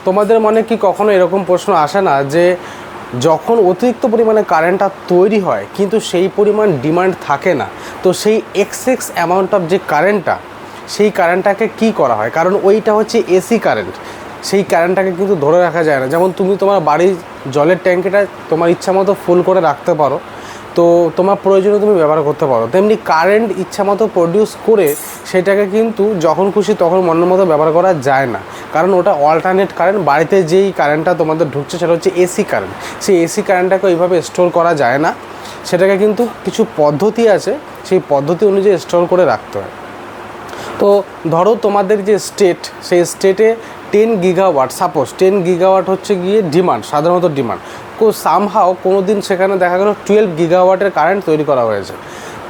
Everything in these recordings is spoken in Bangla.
তোমাদের মনে কি কখনো এরকম প্রশ্ন আসে না যে যখন অতিরিক্ত পরিমাণে কারেন্টটা তৈরি হয় কিন্তু সেই পরিমাণ ডিমান্ড থাকে না, তো সেই এক্সেস অ্যামাউন্ট অফ যে কারেন্টটা, সেই কারেন্টটাকে কি করা হয়? কারণ ওইটা হচ্ছে এসি কারেন্ট, সেই কারেন্টটাকে কিন্তু ধরে রাখা যায় না। যেমন তুমি তোমার বাড়ির জলের ট্যাঙ্কিটা তোমার ইচ্ছা মতো ফুল করে রাখতে পারো, তো তোমার প্রয়োজনে তুমি ব্যবহার করতে পারো, তেমনি কারেন্ট ইচ্ছা মতো প্রডিউস করে সেটাকে কিন্তু যখন খুশি তখন মনের মতো ব্যবহার করা যায় না, কারণ ওটা অল্টারনেট কারেন্ট। বাড়িতে যেই কারেন্টটা তোমাদের ঢুকছে সেটা হচ্ছে এসি কারেন্ট, সেই এসি কারেন্টটাকে ওইভাবে স্টোর করা যায় না, সেটাকে কিন্তু কিছু পদ্ধতি আছে, সেই পদ্ধতি অনুযায়ী স্টোর করে রাখতে হয়। তো ধরো তোমাদের যে স্টেট, সেই স্টেটে 10 গিগাওয়াট, সাপোজ 10 গিগাওয়াট হচ্ছে গিয়ে ডিমান্ড, সাধারণত ডিমান্ড, সামহাও কোনো দিন সেখানে দেখা গেলো 12 গিগাওয়াটের কারেন্ট তৈরি করা হয়েছে।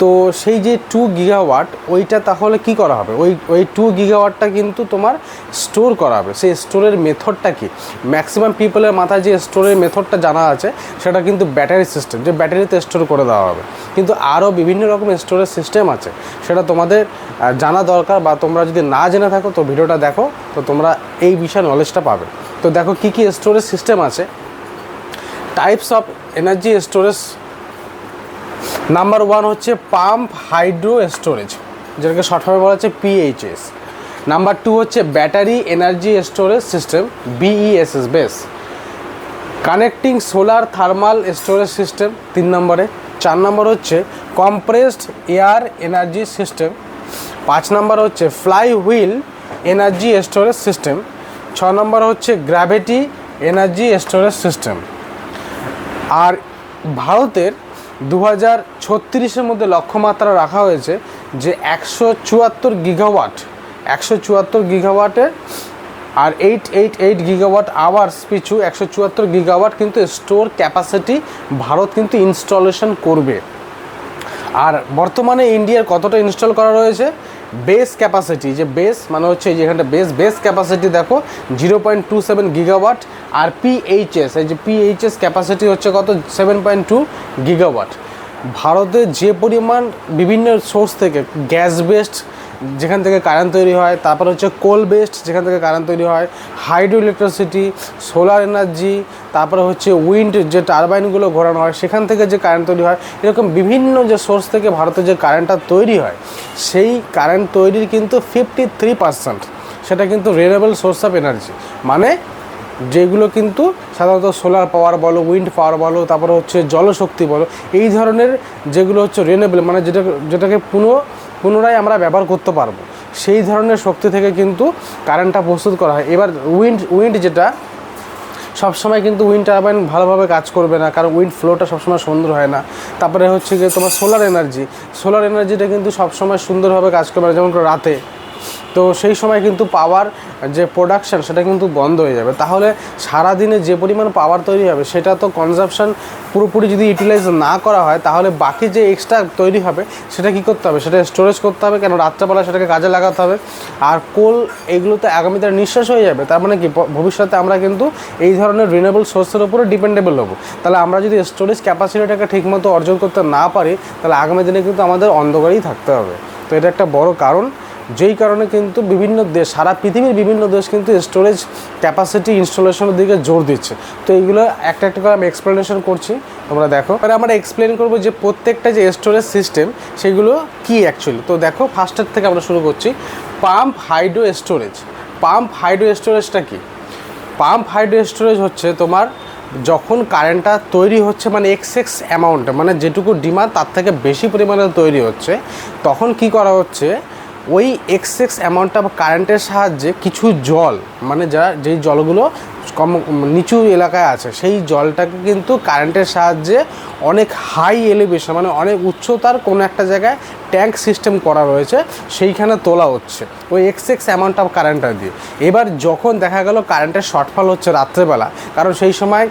তো সেই যে 2 গিগাওয়াট, ওইটা তাহলে কি করা হবে? ওই 2 গিগাওয়াটটা কিন্তু তোমার স্টোর করা হবে। সেই স্টোরের মেথডটা কি? ম্যাক্সিমাম পিপলের মাথায় যে স্টোরের মেথডটা জানা আছে সেটা কিন্তু ব্যাটারি সিস্টেম, যে ব্যাটারিতে স্টোর করে দেওয়া হবে। কিন্তু আরও বিভিন্ন রকমের স্টোরেজ সিস্টেম আছে, সেটা তোমাদের জানা দরকার, বা তোমরা যদি না জেনে থাকো তো ভিডিওটা দেখো, তো তোমরা এই বিষয়ে নলেজটা পাবে। তো দেখো কী কী স্টোরেজ সিস্টেম আছে। Types of energy storage, number 1 হচ্ছে পাম্প হাইড্রো স্টোরেজ, যেটাকে শর্টফর্মে বলা হচ্ছে PHS। নাম্বার 2 হচ্ছে battery energy storage system, BESS, base. Connecting solar thermal storage system 3 নম্বরে। 4 নম্বর হচ্ছে কম্প্রেসড এয়ার এনার্জি সিস্টেম। 5 নম্বর হচ্ছে fly wheel energy storage system. 6 নম্বর হচ্ছে গ্র্যাভিটি এনার্জি স্টোরেজ সিস্টেম। আর ভারতের 2036-এর মধ্যে লক্ষ্যমাত্রা রাখা হয়েছে যে 174 গিগাওয়াটের আর 888 গিগাওয়াট আওয়ার্স পিছু 174 গিগাওয়াট কিন্তু স্টোর ক্যাপাসিটি ভারত কিন্তু ইনস্টলেশন করবে। আর বর্তমানে ইন্ডিয়ার কতটা ইনস্টল করা রয়েছে? বেস ক্যাপাসিটি, যে বেস মানে হচ্ছে এই যেখানটা বেস ক্যাপাসিটি দেখো 0.27 গিগাওয়াট। আর PHS, এই যে PHS ক্যাপাসিটি হচ্ছে কত? 7.2 গিগাওয়াট। ভারতে যে পরিমাণ বিভিন্ন সোর্স থেকে, গ্যাস বেসড যেখান থেকে কারেন্ট তৈরি হয়, তারপর হচ্ছে কোল বেসড যেখান থেকে কারেন্ট তৈরি হয়, হাইড্রো ইলেকট্রিসিটি, সোলার এনার্জি, তারপরে হচ্ছে উইন্ড যে টারবাইনগুলো ঘোরানো হয় সেখান থেকে যে কারেন্ট তৈরি হয়, এরকম বিভিন্ন যে সোর্স থেকে ভারতে যে কারেন্টটা তৈরি হয়, সেই কারেন্ট তৈরির কিন্তু 53% সেটা কিন্তু রিনিউয়েবল সোর্স অফ এনার্জি, মানে যেগুলো কিন্তু সাধারণত সোলার পাওয়ার বলো, উইন্ড পাওয়ার বলো, তারপরে হচ্ছে জলশক্তি বলো, এই ধরনের যেগুলো হচ্ছে রিনিউয়েবল, মানে যেটাকে পুনরায় আমরা ব্যবহার করতে পারবো, সেই ধরনের শক্তি থেকে কিন্তু কারেন্টটা প্রস্তুত করা হয়। এবার উইন্ড যেটা সবসময় কিন্তু উইন্ড টারবাইন ভালোভাবে কাজ করবে না, কারণ উইন্ড ফ্লোটা সবসময় সুন্দর হয় না। তারপরে হচ্ছে গিয়ে তোমার সোলার এনার্জিটা কিন্তু সবসময় সুন্দরভাবে কাজ করবে না, যেমন রাতে। তো সেই সময় কিন্তু পাওয়ার যে প্রোডাকশান সেটা কিন্তু বন্ধ হয়ে যাবে। তাহলে সারাদিনে যে পরিমাণ পাওয়ার তৈরি হবে সেটা তো কনজাম্পশান পুরোপুরি যদি ইউটিলাইজ না করা হয়, তাহলে বাকি যে এক্সট্রা তৈরি হবে সেটা কী করতে হবে? সেটা স্টোরেজ করতে হবে, কেন রাত্রেবেলা সেটাকে কাজে লাগাতে হবে। আর কোল এগুলোতে আগামী দিনে নিঃশ্বাস হয়ে যাবে, তার মানে কি ভবিষ্যতে আমরা কিন্তু এই ধরনের রিনিউয়েবল সোর্সের উপরে ডিপেন্ডেবল হবো। তাহলে আমরা যদি স্টোরেজ ক্যাপাসিটিটাকে ঠিকমতো অর্জন করতে না পারি, তাহলে আগামী দিনে কিন্তু আমাদের অন্ধকারেই থাকতে হবে। তো এটা একটা বড় কারণ, যেই কারণে কিন্তু বিভিন্ন দেশ, সারা পৃথিবীর বিভিন্ন দেশ কিন্তু স্টোরেজ ক্যাপাসিটি ইনস্টলেশনের দিকে জোর দিচ্ছে। তো এইগুলো একটা একটা করে আমি এক্সপ্লেনেশন করছি, তোমরা দেখো। আর আমরা এক্সপ্লেন করবো যে প্রত্যেকটা যে স্টোরেজ সিস্টেম সেগুলো কি অ্যাকচুয়ালি। তো দেখো ফার্স্টের থেকে আমরা শুরু করছি। পাম্প হাইড্রো স্টোরেজটা কি? পাম্প হাইড্রো স্টোরেজ হচ্ছে তোমার যখন কারেন্টটা তৈরি হচ্ছে, মানে এক্সেস অ্যামাউন্টে, মানে যেটুকু ডিমান্ড তার থেকে বেশি পরিমাণে তৈরি হচ্ছে, তখন কি করা হচ্ছে? ওই এক্সেস অ্যামাউন্টটা কারেন্টের সাহায্যে কিছু জল, মানে যেই জলগুলো কম নিচু এলাকায় আছে, সেই জলটাকে কিন্তু কারেন্টের সাহায্যে অনেক হাই এলিভেশন, মানে অনেক উচ্চতার কোনো একটা জায়গায় ট্যাঙ্ক সিস্টেম করা রয়েছে, সেইখানে তোলা হচ্ছে ওই এক্সেস অ্যামাউন্ট অফ কারেন্টটা দিয়ে। এবার যখন দেখা গেল কারেন্টের শর্টফল হচ্ছে রাত্রেবেলা, কারণ সেই সময়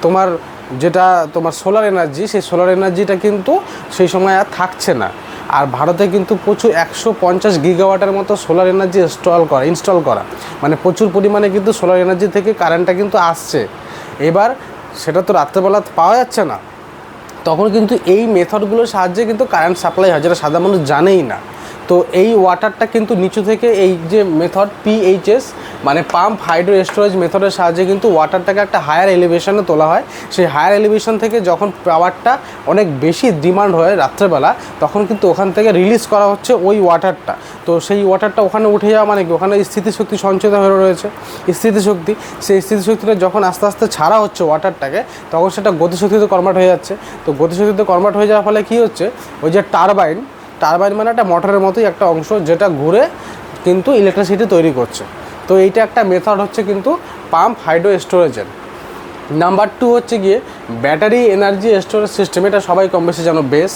তোমার সোলার এনার্জি, সেই সোলার এনার্জিটা কিন্তু সেই সময় আর থাকছে না। আর ভারতে কিন্তু প্রচুর 150 গিগাওয়াটের মতো সোলার এনার্জি ইনস্টল করা, মানে প্রচুর পরিমাণে কিন্তু সোলার এনার্জি থেকে কারেন্টটা কিন্তু আসছে। এবার সেটা তো রাত্রেবেলা পাওয়া যাচ্ছে না, তখন কিন্তু এই মেথডগুলোর সাহায্যে কিন্তু কারেন্ট সাপ্লাই হয়, যেটা সাধারণ মানুষ জানেই না। তো এই ওয়াটারটা কিন্তু নিচু থেকে এই যে মেথড পিএইচএস মানে পাম্প হাইড্রো স্টোরেজ মেথডের সাহায্যে কিন্তু ওয়াটারটাকে একটা হায়ার এলিভেশনে তোলা হয়। সেই হায়ার এলিভেশন থেকে যখন পাওয়ারটা অনেক বেশি ডিমান্ড হয় রাত্রেবেলা, তখন কিন্তু ওখান থেকে রিলিজ করা হচ্ছে ওই ওয়াটারটা। তো সেই ওয়াটারটা ওখানে উঠে যাওয়া মানে কি, ওখানে স্থিতিশক্তি সঞ্চিত হয়ে রয়েছে, স্থিতিশক্তি, সেই স্থিতিশক্তিটা যখন আস্তে আস্তে ছাড়া হচ্ছে ওয়াটারটাকে, তখন সেটা গতিশক্তিতে কনভার্ট হয়ে যাচ্ছে। তো গতিশক্তিতে কনভার্ট হয়ে যাওয়ার ফলে কী হচ্ছে, ওই যে টারবাইন মানে একটা মোটরের মতোই একটা অংশ যেটা ঘুরে কিন্তু ইলেকট্রিসিটি তৈরি করছে। তো এইটা একটা মেথড হচ্ছে কিন্তু পাম্প হাইড্রো স্টোরেজের। নাম্বার 2 হচ্ছে গিয়ে ব্যাটারি এনার্জি স্টোরেজ সিস্টেম। এটা সবাই কম বেশি জানো বেস,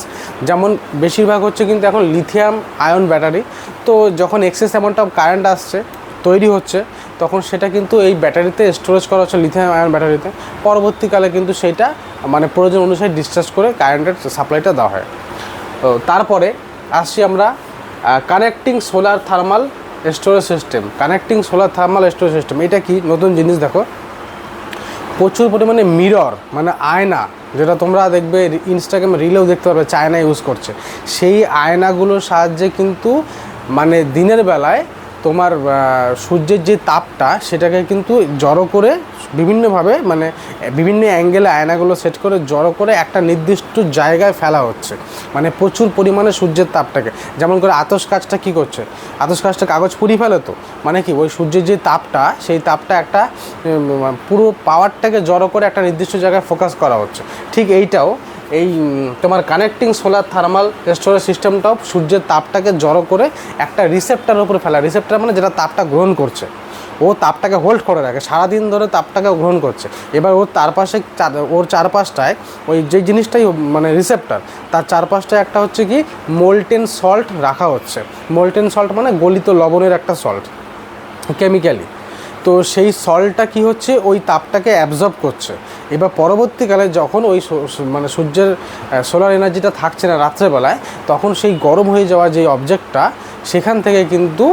যেমন বেশিরভাগ হচ্ছে কিন্তু এখন লিথিয়াম আয়ন ব্যাটারি। তো যখন এক্সেস অ্যামাউন্ট অফ কারেন্ট আসছে তৈরি হচ্ছে, তখন সেটা কিন্তু এই ব্যাটারিতে স্টোরেজ করা হচ্ছে, লিথিয়াম আয়ন ব্যাটারিতে। পরবর্তীকালে কিন্তু সেইটা মানে প্রয়োজন অনুসারে ডিসচার্জ করে কারেন্টের সাপ্লাইটা দেওয়া হয়। তো তারপরে আসছি আমরা connecting solar thermal storage system. Connecting solar thermal storage system এটা কি নতুন জিনিস দেখো, প্রচুর পরিমাণে মিরর মানে আয়না, যেটা তোমরা দেখবে ইনস্টাগ্রামে রিলেও দেখতে পারবে চায়না ইউজ করছে। সেই আয়নাগুলোর সাহায্যে কিন্তু মানে দিনের বেলায় তোমার সূর্যের যে তাপটা সেটাকে কিন্তু জড়ো করে বিভিন্নভাবে মানে বিভিন্ন অ্যাঙ্গেলে আয়নাগুলো সেট করে জড়ো করে একটা নির্দিষ্ট জায়গায় ফেলা হচ্ছে, মানে প্রচুর পরিমাণে সূর্যের তাপটাকে। যেমন করে আতশ কাজটা কী করছে, আতশ কাজটা কাগজ পুড়িয়ে ফেলে, তো মানে কি ওই সূর্যের যে তাপটা সেই তাপটা একটা পুরো পাওয়ারটাকে জড়ো করে একটা নির্দিষ্ট জায়গায় ফোকাস করা হচ্ছে। ঠিক এইটাও এই তোমার কানেক্টিং সোলার থার্মাল স্টোরেজ সিস্টেমটাও সূর্যের তাপটাকে জড়ো করে একটা রিসেপ্টারের উপরে ফেলা। রিসেপ্টার মানে যেটা তাপটা গ্রহণ করছে, ও তাপটাকে হোল্ড করে রাখে সারাদিন ধরে, তাপটাকে গ্রহণ করছে। এবার ওর ওর চারপাশটায় ওই যে জিনিসটাই মানে রিসেপ্টার, তার চারপাশটায় একটা হচ্ছে কি মোল্টেন সল্ট রাখা হচ্ছে। মোল্টেন সল্ট মানে গলিত লবণের একটা সল্ট কেমিক্যালি। তো সেই সল্টটা কি হচ্ছে ওই তাপটাকে অ্যাবজর্ব করছে। এবার পরবর্তীকালে যখন ওই মানে সূর্যের সোলার এনার্জিটা থাকছে না রাত্রেবেলায়, তখন সেই গরম হয়ে যাওয়া যে অবজেক্টটা সেখান থেকে কিন্তু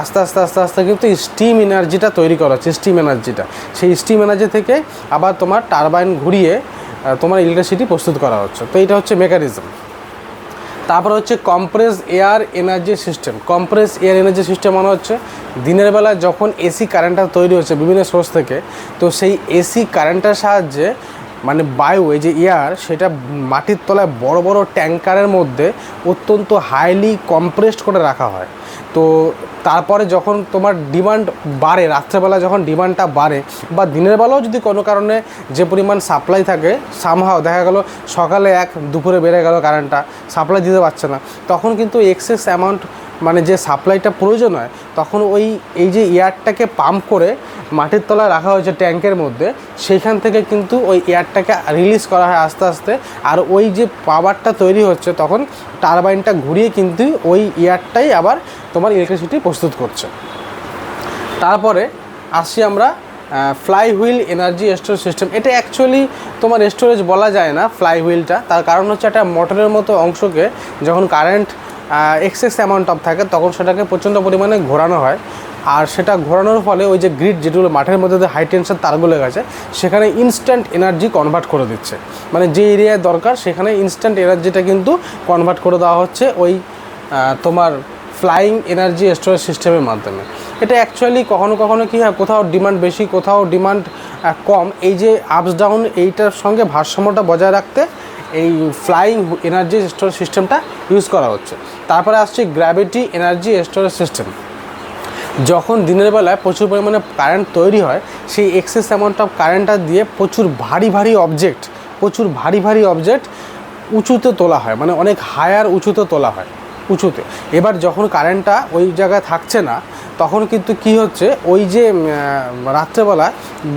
আস্তে আস্তে আস্তে আস্তে কিন্তু স্টিম এনার্জিটা তৈরি করা হচ্ছে। স্টিম এনার্জিটা, সেই স্টিম এনার্জি থেকে আবার তোমার টারবাইন ঘুরিয়ে তোমার ইলেকট্রিসিটি প্রস্তুত করা হচ্ছে। তো এটা হচ্ছে মেকানিজম। তারপর হচ্ছে compress air energy system. Compress air energy system মানে হচ্ছে দিনের বেলা যখন এসি কারেন্টটা তৈরি হচ্ছে বিভিন্ন সোর্স থেকে, তো সেই এসি কারেন্টের সাহায্যে মানে বায়ু এই যে এয়ার সেটা মাটির তলায় বড় বড় ট্যাঙ্কারের মধ্যে অত্যন্ত হাইলি কম্প্রেসড করে রাখা হয়। তো তারপরে যখন তোমার ডিমান্ড বাড়ে, রাত্রেবেলা যখন ডিমান্ডটা বাড়ে বা দিনের বেলাও যদি কোনো কারণে যে পরিমাণ সাপ্লাই থাকে, সামহাও দেখা গেল সকালে এক দুপুরে বেড়ে গেল কারেন্টটা, সাপ্লাই দিতে পারছে না, তখন কিন্তু এক্সেস অ্যামাউন্ট মানে যে সাপ্লাইটা প্রয়োজন হয়, তখন এই যে এয়ারটাকে পাম্প করে মাটির তলায় রাখা হয়েছে ট্যাঙ্কের মধ্যে, সেইখান থেকে কিন্তু ওই এয়ারটাকে রিলিজ করা হয় আস্তে আস্তে। আর ওই যে পাওয়ারটা তৈরি হচ্ছে তখন টারবাইনটা ঘুরিয়ে কিন্তু ওই এয়ারটাই আবার তোমার ইলেকট্রিসিটি প্রস্তুত করছে। তারপরে আসছি আমরা fly wheel energy storage system. এটা অ্যাকচুয়ালি তোমার স্টোরেজ বলা যায় না ফ্লাই হুইলটা, তার কারণ হচ্ছে একটা মোটরের মতো অংশকে যখন কারেন্ট এক্সেস অ্যামাউন্ট অফ থাকে তখন সেটাকে প্রচণ্ড পরিমাণে ঘোরানো হয়। আর সেটা ঘোরানোর ফলে ওই যে গ্রিড যেগুলো মাঠের মধ্যে হাই টেনশন তারগুলো গেছে সেখানে ইনস্ট্যান্ট এনার্জি কনভার্ট করে দিচ্ছে, মানে যে এরিয়ায় দরকার সেখানে ইনস্ট্যান্ট এনার্জিটা কিন্তু কনভার্ট করে দেওয়া হচ্ছে ওই তোমার ফ্লাইং এনার্জি স্টোরেজ সিস্টেমের মাধ্যমে। এটা অ্যাকচুয়ালি কখনো কখনো কী হয়, কোথাও ডিমান্ড বেশি কোথাও ডিমান্ড কম, এই যে আপস ডাউন এইটার সঙ্গে ভারসাম্যটা বজায় রাখতে এই ফ্লাইং এনার্জি স্টোরেজ সিস্টেমটা ইউজ করা হচ্ছে। তারপরে আসছে গ্র্যাভিটি এনার্জি স্টোরেজ সিস্টেম। যখন দিনের বেলায় প্রচুর পরিমাণে কারেন্ট তৈরি হয়, সেই এক্সেস অ্যামাউন্ট অফ কারেন্টটা দিয়ে প্রচুর ভারী ভারী অবজেক্ট উঁচুতে তোলা হয়, মানে অনেক হায়ার উঁচুতে তোলা হয় উঁচুতে। এবার যখন কারেন্টটা ওই জায়গায় থাকছে না, তখন কিন্তু কি হচ্ছে ওই যে রাত্রেবেলা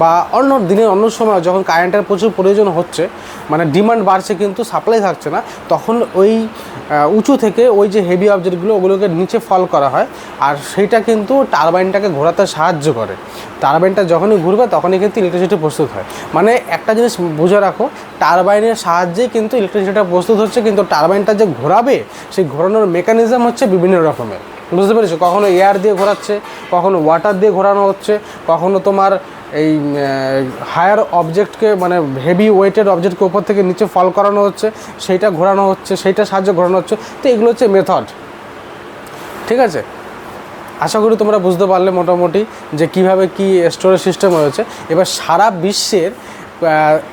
বা অন্য দিনের অন্য সময় যখন কারেন্টের প্রচুর প্রয়োজন হচ্ছে, মানে ডিমান্ড বাড়ছে কিন্তু সাপ্লাই থাকছে না, তখন ওই উঁচু থেকে ওই যে হেভি অবজেক্টগুলো ওগুলোকে নিচে ফল করা হয়। আর সেইটা কিন্তু টারবাইনটাকে ঘোরাতে সাহায্য করে। টারবাইনটা যখনই ঘুরবে তখনই কিন্তু ইলেকট্রিসিটি প্রস্তুত হয়। মানে একটা জিনিস বুঝে রাখো, টারবাইনের সাহায্যে কিন্তু ইলেকট্রিসিটিটা প্রস্তুত হচ্ছে, কিন্তু টারবাইনটা যে ঘোরাবে সেই ঘোরানোর মেকানিজম হচ্ছে বিভিন্ন রকমের, বুঝতে পেরেছো? কখনো এয়ার দিয়ে ঘোরাচ্ছে, কখনো ওয়াটার দিয়ে ঘোরানো হচ্ছে, কখনো তোমার এই হায়ার অবজেক্টকে মানে হেভি ওয়েটেড অবজেক্টকে উপর থেকে নিচে ফল করানো হচ্ছে, সেইটা ঘোরানো হচ্ছে, সেইটা সাহায্যে ঘোরানো হচ্ছে। তো এগুলো হচ্ছে মেথড। ঠিক আছে, আশা করি তোমরা বুঝতে পারলে মোটামুটি যে কিভাবে কি স্টোরেজ সিস্টেম হয়েছে। এবার সারা বিশ্বের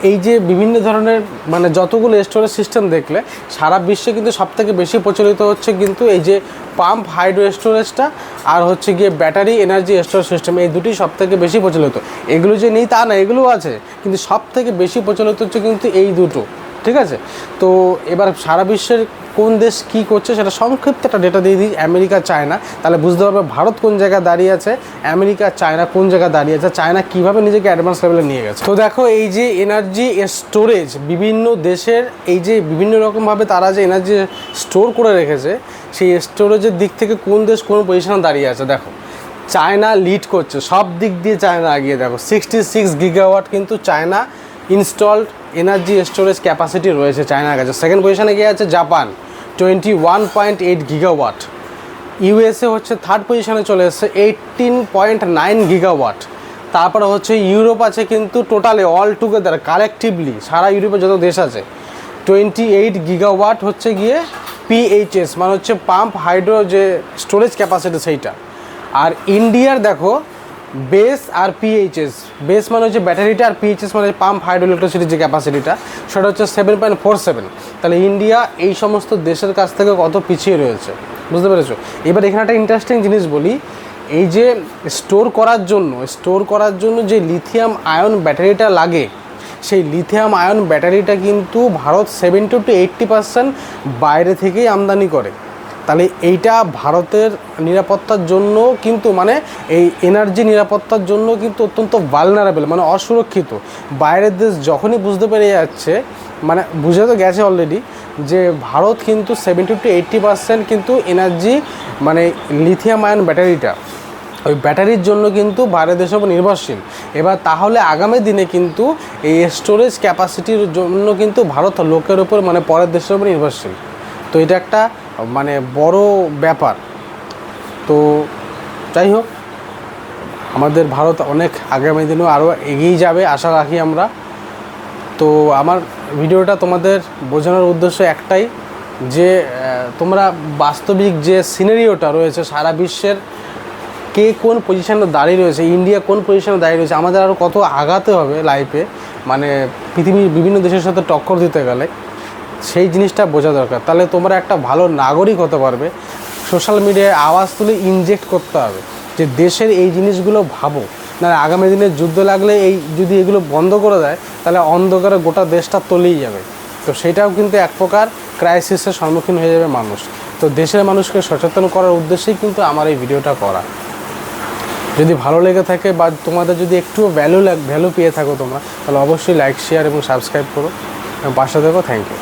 এই যে বিভিন্ন ধরনের মানে যতগুলো স্টোরেজ সিস্টেম দেখলে সারা বিশ্বে কিন্তু সবথেকে বেশি প্রচলিত হচ্ছে কিন্তু এই যে পাম্প হাইড্রো স্টোরেজটা আর হচ্ছে গিয়ে ব্যাটারি এনার্জি স্টোরেজ সিস্টেম, এই দুটি সবথেকে বেশি প্রচলিত। এগুলো যে নেই তা না, এগুলোও আছে, কিন্তু সবথেকে বেশি প্রচলিত হচ্ছে কিন্তু এই দুটো। ঠিক আছে, তো এবার সারা বিশ্বের কোন দেশ কী করছে সেটা সংক্ষিপ্ত একটা ডেটা দিয়ে দিই, আমেরিকা চায়না, তাহলে বুঝতে পারবে ভারত কোন জায়গায় দাঁড়িয়ে আছে, আমেরিকা চায়না কোন জায়গায় দাঁড়িয়ে আছে, চায়না কীভাবে নিজেকে অ্যাডভান্স লেভেলে নিয়ে গেছে। তো দেখো এই যে এনার্জি স্টোরেজ বিভিন্ন দেশের এই যে বিভিন্ন রকমভাবে তারা যে এনার্জি স্টোর করে রেখেছে, সেই স্টোরেজের দিক থেকে কোন দেশ কোন পজিশনে দাঁড়িয়ে আছে দেখো। চায়না লিড করছে সব দিক দিয়ে, চায়না এগিয়ে। দেখো 66 গিগাওয়াট কিন্তু China installed energy storage capacity রয়েছে চায়নার কাছে। সেকেন্ড পজিশনে গিয়ে আছে জাপান 21.8 গিগাওয়াট। ইউএসএ হচ্ছে থার্ড পজিশনে চলে এসেছে 18.9 গিগাওয়াট। তারপরে হচ্ছে ইউরোপ আছে কিন্তু টোটালি অল টুগেদার কালেকটিভলি সারা ইউরোপে যত দেশ আছে 28 গিগাওয়াট হচ্ছে গিয়ে পিএইচএস মানে হচ্ছে পাম্প হাইড্রো যে স্টোরেজ ক্যাপাসিটি সেইটা। আর ইন্ডিয়ার দেখো বেস আর পিএইচএস, বেস মানে হচ্ছে ব্যাটারিটা আর পিএইচএস মানে পাম্প হাইড্রো ইলেকট্রিসিটির যে ক্যাপাসিটিটা সেটা হচ্ছে 7.47। তাহলে ইন্ডিয়া এই সমস্ত দেশের কাছ থেকে কত পিছিয়ে রয়েছে বুঝতে পেরেছো। এবার এখানে একটা ইন্টারেস্টিং জিনিস বলি, এই যে স্টোর করার জন্য যে লিথিয়াম আয়ন ব্যাটারিটা লাগে, সেই লিথিয়াম আয়ন ব্যাটারিটা কিন্তু ভারত 70 to 80% বাইরে থেকেই আমদানি করে। তাহলে এইটা ভারতের নিরাপত্তার জন্য কিন্তু মানে এই এনার্জি নিরাপত্তার জন্য কিন্তু অত্যন্ত ভালনারেবল মানে অসুরক্ষিত। বাইরের দেশ যখনই বুঝতে পেরে যাচ্ছে, মানে বুঝে তো গেছে অলরেডি যে ভারত কিন্তু 70 to 80% কিন্তু এনার্জি মানে লিথিয়াম আয়ন ব্যাটারিটা ওই ব্যাটারির জন্য কিন্তু বাইরের দেশের উপর নির্ভরশীল। এবার তাহলে আগামী দিনে কিন্তু এই স্টোরেজ ক্যাপাসিটির জন্য কিন্তু ভারত লোকের উপর মানে পরের দেশের উপর নির্ভরশীল। তো এটা একটা মানে বড় ব্যাপার। তো যাই হোক, আমাদের ভারত অনেক আগামী দিনেও আরও এগিয়ে যাবে আশা রাখি আমরা। তো আমার ভিডিওটা তোমাদের বোঝানোর উদ্দেশ্য একটাই যে তোমরা বাস্তবিক যে সিনারিওটা রয়েছে সারা বিশ্বের কে কোন পজিশনে দাঁড়িয়ে রয়েছে, ইন্ডিয়া কোন পজিশনে দাঁড়িয়ে রয়েছে, আমাদের আরও কত আগাতে হবে লাইফে মানে পৃথিবীর বিভিন্ন দেশের সাথে টক্কর দিতে গেলে, সেই জিনিসটা বোঝা দরকার। তাহলে তোমরা একটা ভালো নাগরিক হতে পারবে। সোশ্যাল মিডিয়ায় আওয়াজ তুলে ইনজেক্ট করতে হবে যে দেশের এই জিনিসগুলো ভাবো, না আগামী দিনে যুদ্ধ লাগলে এই যদি এগুলো বন্ধ করে দেয় তাহলে অন্ধকারে গোটা দেশটা তলিয়ে যাবে। তো সেটাও কিন্তু এক প্রকার ক্রাইসিসের সম্মুখীন হয়ে যাবে মানুষ। তো দেশের মানুষকে সচেতন করার উদ্দেশ্যেই কিন্তু আমার এই ভিডিওটা করা। যদি ভালো লেগে থাকে বা তোমাদের যদি একটু ভ্যালু পেয়ে থাকো তোমরা, তাহলে অবশ্যই লাইক শেয়ার এবং সাবস্ক্রাইব করো এবং পাশে থেকো। Thank you.